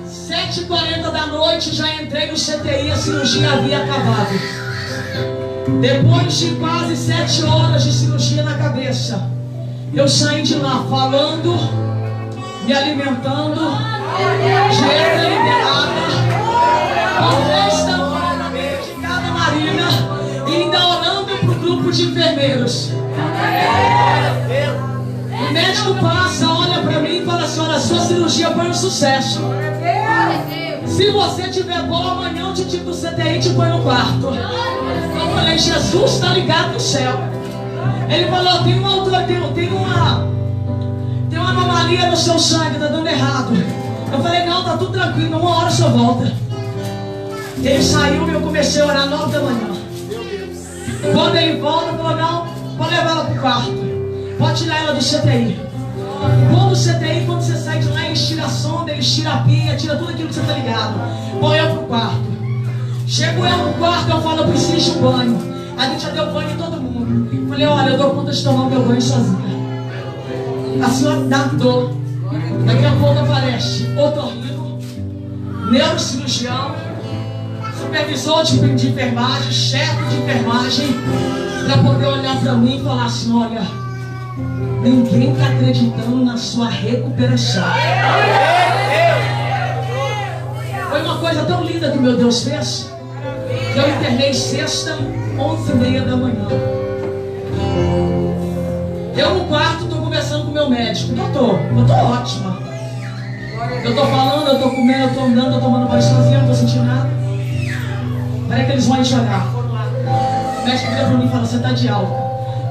7h40 da noite, já entrei no CTI, a cirurgia havia acabado. Depois de quase 7 horas de cirurgia na cabeça, eu saí de lá falando, me alimentando, dieta liberada, com festa medicada Marina, e ainda orando para o grupo de enfermeiros. O médico passa, olha para mim e fala assim: olha, sua cirurgia foi um sucesso. Se você tiver bom, amanhã eu te tiro do CTI e te põe no quarto. Eu falei: Jesus está ligado no céu. Ele falou: tem uma anomalia no seu sangue, está dando errado. Eu falei: não, tá tudo tranquilo, uma hora só volta. Ele saiu e eu comecei a orar 9 da manhã. Quando ele volta, ele falou: não, pode levar ela pro quarto. Pode tirar ela do CTI. Quando o CTI, quando você sai de lá, eles tiram a sonda, eles tiram a pia, tira tudo aquilo que você está ligado. Põe eu pro quarto. Chego eu no quarto, eu falo: eu preciso de um banho. A gente já deu banho em todo mundo. Falei: olha, eu dou conta de tomar o meu banho sozinha. A senhora dá dor. Daqui a pouco aparece otorrino, neurocirurgião, supervisor de enfermagem, chefe de enfermagem, para poder olhar para mim e falar assim: olha, ninguém está acreditando na sua recuperação. Foi uma coisa tão linda que meu Deus fez, que eu internei sexta, 11h30 da manhã. Eu no quarto estou conversando com o meu médico: doutor, eu estou ótima. Eu estou falando, eu estou comendo, eu estou andando, eu estou tomando banho sozinha, não estou sentindo nada. Peraí que eles vão enxergar. O médico vira para mim e fala: você está de alta.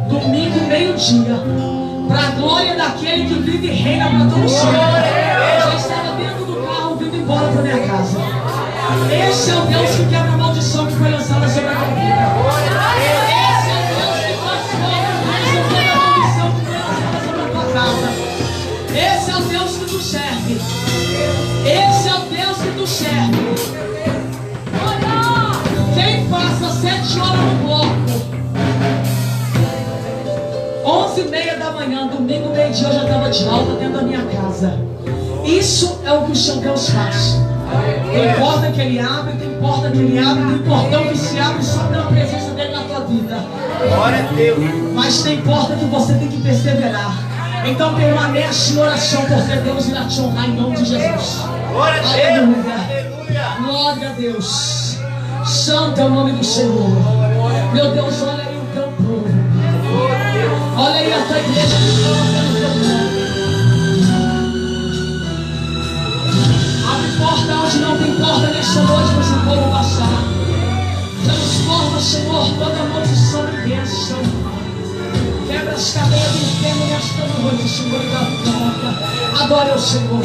Domingo, meio-dia, para a glória daquele que vive e reina para todo sempre. Eu já estava dentro do carro, vindo embora para minha casa. Esse é o Deus que quebra a maldição que foi lançada sobre a tua vida. Esse é o Deus que transforma a maldição que foi lançada sobre a tua casa. Esse é o Deus que tu serve. Esse é o Deus que tu serve. Quem passa 7 horas no bloco, 11h30 da manhã, domingo, meio-dia, eu já estava de alta dentro da minha casa. Isso é o que o seu Deus faz. Tem porta que Ele abre, tem porta que Ele abre, tem portão que se abre só pela presença dEle na tua vida. Glória a Deus. Mas tem porta que você tem que perseverar. Então permanece em oração, porque Deus irá te honrar em nome de Jesus. Glória a Deus. Aleluia. Glória a Deus. Santo é o nome do Senhor. Meu Deus, olha aí o teu povo. Olha aí a tua igreja que está fazendo o teu nome. Abre porta onde não tem porta nesta noite para esse povo passar. Transforma, Senhor, toda maldição em bênção. Quebra as cadeias do inferno nesta noite, Senhor, da porta. Adore o Senhor.